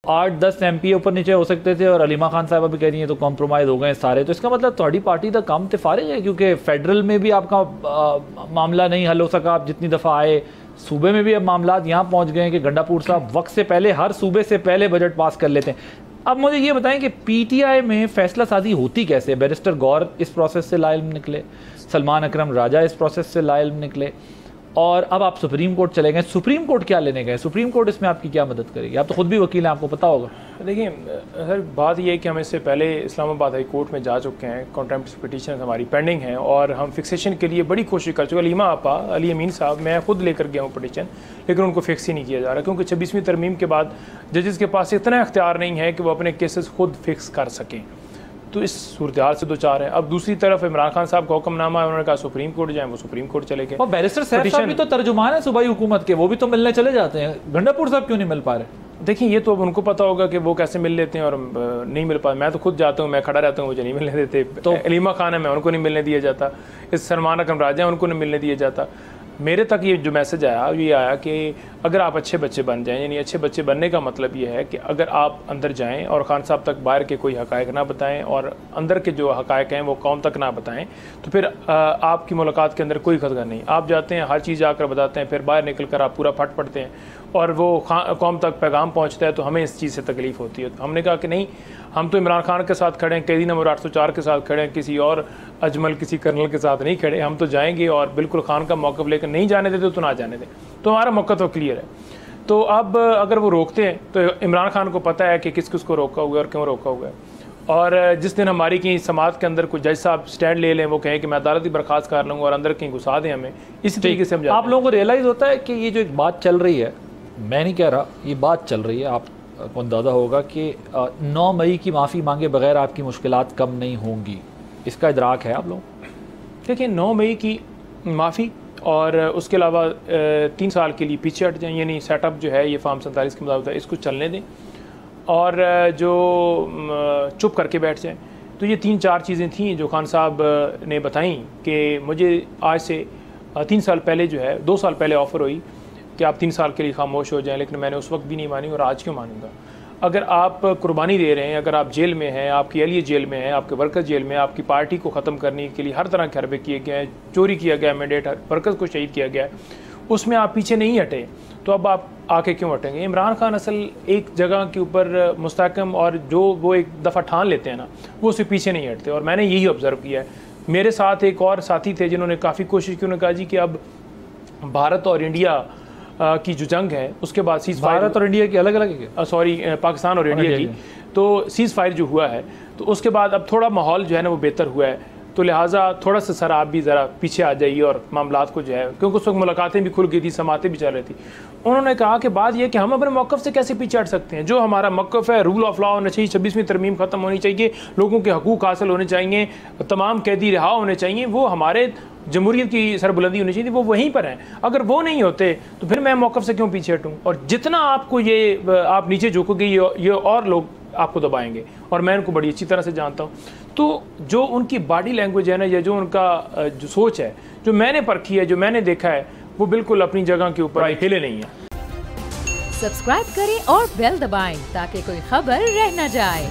8-10 MP ऊपर नीचे हो सकते थे और अलीमा खान साहब भी कह रही हैं तो कॉम्प्रोमाइज़ हो गए सारे, तो इसका मतलब थोड़ी पार्टी का काम तो फारिग है, क्योंकि फेडरल में भी आपका मामला नहीं हल हो सका, आप जितनी दफ़ा आए, सूबे में भी अब मामला यहाँ पहुँच गए हैं कि गंडापुर साहब वक्त से पहले हर सूबे से पहले बजट पास कर लेते हैं। अब मुझे ये बताएं कि PTI में फैसला साजी होती कैसे? बैरिस्टर गौर इस प्रोसेस से लाइल निकले, सलमान अकरम राजा इस प्रोसेस से लाइल निकले, और अब आप सुप्रीम कोर्ट चले गए। सुप्रीम कोर्ट क्या लेने गए? सुप्रीम कोर्ट इसमें आपकी क्या मदद करेगी? आप तो खुद भी वकील हैं, आपको पता होगा। देखिए सर, बात यह है कि हम इससे पहले इस्लामाबाद हाई कोर्ट में जा चुके हैं, कॉन्टेम्प्ट पिटीशन हमारी पेंडिंग है और हम फिक्सेशन के लिए बड़ी कोशिश कर चुके। अलीमा आपा, अली अमीन साहब, मैं खुद लेकर गया हूँ पिटीशन, लेकिन उनको फिक्स ही नहीं किया जा रहा, क्योंकि 26वीं तरमीम के बाद जजेस के पास इतना इख्तियार नहीं है कि वो अपने केसेस खुद फिक्स कर सकें। तो इस सूरत हाल से दो चार है। अब दूसरी तरफ इमरान खान साहब का हुक्मनामा है, उन्होंने कहा सुप्रीम कोर्ट जाएं, वो सुप्रीम कोर्ट चले गए। और बैरिस्टर साहब भी तो तर्जुमान है सूबाई हुकूमत के, वो भी तो मिलने चले जाते हैं। गंडापुर साहब क्यों नहीं मिल पा रहे? देखिए ये तो अब उनको पता होगा कि वो कैसे मिल लेते हैं और नहीं मिल पाते। मैं तो खुद जाता हूँ, मैं खड़ा रहता हूँ, मुझे नहीं मिलने देते। तो अलीमा खान है, मैं उनको नहीं मिलने दिया जाता। इस सलमान अकरम राजा है, उनको नहीं मिलने दिया जाता। मेरे तक ये जो मैसेज आया ये आया कि अगर आप अच्छे बच्चे बन जाएं, यानी अच्छे बच्चे बनने का मतलब ये है कि अगर आप अंदर जाएं और खान साहब तक बाहर के कोई हकायक ना बताएं और अंदर के जो हकायक हैं वो कौम तक ना बताएं, तो फिर आपकी मुलाकात के अंदर कोई खतरा नहीं। आप जाते हैं, हर चीज़ आकर बताते हैं, फिर बाहर निकल कर आप पूरा फट पड़ते हैं और वो कौम तक पैगाम पहुँचता है, तो हमें इस चीज़ से तकलीफ़ होती है। तो हमने कहा कि नहीं, हम तो इमरान खान के साथ खड़े हैं, कैदी नंबर 804 के साथ खड़े हैं, किसी और अजमल किसी कर्नल के साथ नहीं खड़े। हम तो जाएंगे और बिल्कुल खान का मौक़िफ़ लेकर नहीं जाने देते तो ना जाने दें, तो हमारा मौक़िफ़ तो क्लियर है। तो अब अगर वो रोकते हैं तो इमरान खान को पता है कि किस किस को रोका हुआ है और क्यों रोका हुआ है। और जिस दिन हमारी की समात के अंदर कोई जज साहब स्टैंड ले लें, वो कहें कि मैं अदालत ही बर्खास्त कर लूँगा और अंदर कहीं घुसा दें हमें, इसी तरीके से हम जाते हैं। आप लोगों को रियलाइज़ होता है कि ये जो एक बात चल रही है, मैं नहीं कह रहा, ये बात चल रही है, आपको अंदाज़ा होगा कि 9 मई की माफ़ी मांगे बगैर आपकी मुश्किलात कम नहीं होंगी, इसका इदराक है आप लोग? देखिए 9 मई की माफ़ी और उसके अलावा 3 साल के लिए पीछे हट जाएं, यानी सेटअप जो है ये फार्म 47 के मुताबिक इसको चलने दें और जो चुप करके बैठ जाएं। तो ये 3-4 चीज़ें थी जो खान साहब ने बताई कि मुझे आज से 3 साल पहले जो है, 2 साल पहले ऑफ़र हुई कि आप 3 साल के लिए खामोश हो जाएं, लेकिन मैंने उस वक्त भी नहीं मानी और आज क्यों मानूंगा। अगर आप कुर्बानी दे रहे हैं, अगर आप जेल में हैं, आपकी एहलिया जेल में है, आपके वर्कर्स जेल में, आपकी पार्टी को ख़त्म करने के लिए हर तरह के हरबे किए गए हैं, चोरी किया गया मैंडेट, वर्कर्स को शहीद किया गया है, उसमें आप पीछे नहीं हटे, तो अब आप आके क्यों हटेंगे? इमरान खान असल एक जगह के ऊपर मुस्तहकम और जो वो एक दफ़ा ठान लेते हैं ना, वो उससे पीछे नहीं हटते। और मैंने यही ऑब्ज़र्व किया है। मेरे साथ एक और साथी थे जिन्होंने काफ़ी कोशिश की, उन्होंने कहा जी कि अब भारत और इंडिया की जो जंग है उसके बाद सीज़ फायर, भारत और इंडिया की अलग अलग है, सॉरी पाकिस्तान और इंडिया की, तो सीज़ फायर जो हुआ है तो उसके बाद अब थोड़ा माहौल जो है ना वो बेहतर हुआ है, तो लिहाजा थोड़ा सा सर आप भी ज़रा पीछे आ जाइए और मामलात को जो है, क्योंकि उस वक्त मुलाकातें भी खुल गई थी, समातें भी चल रही थी। उन्होंने कहा कि बात यह कि हम अपने मौक़िफ़ से कैसे पीछे हट सकते हैं। जो हमारा मौक़िफ़ है, रूल ऑफ लॉ होना चाहिए, 26वीं तरमीम ख़त्म होनी चाहिए, लोगों के हकूक़ हासिल होने चाहिए, तमाम कैदी रिहा होने चाहिए, वो हमारे जमहूरियत की सरबुलंदी होनी चाहिए, वो वहीं पर हैं। अगर वो नहीं होते तो फिर मैं मौक़िफ़ से क्यों पीछे हटूँ? और जितना आपको ये आप नीचे झुकोगे ये और लोग आपको दबाएंगे, और मैं उनको बड़ी अच्छी तरह से जानता हूँ। तो जो उनकी बॉडी लैंग्वेज है ना, या जो उनका जो सोच है, जो मैंने परखी है, जो मैंने देखा है, वो बिल्कुल अपनी जगह के ऊपर हिले नहीं है। सब्सक्राइब करें और बेल दबाएं ताकि कोई खबर रह न जाए।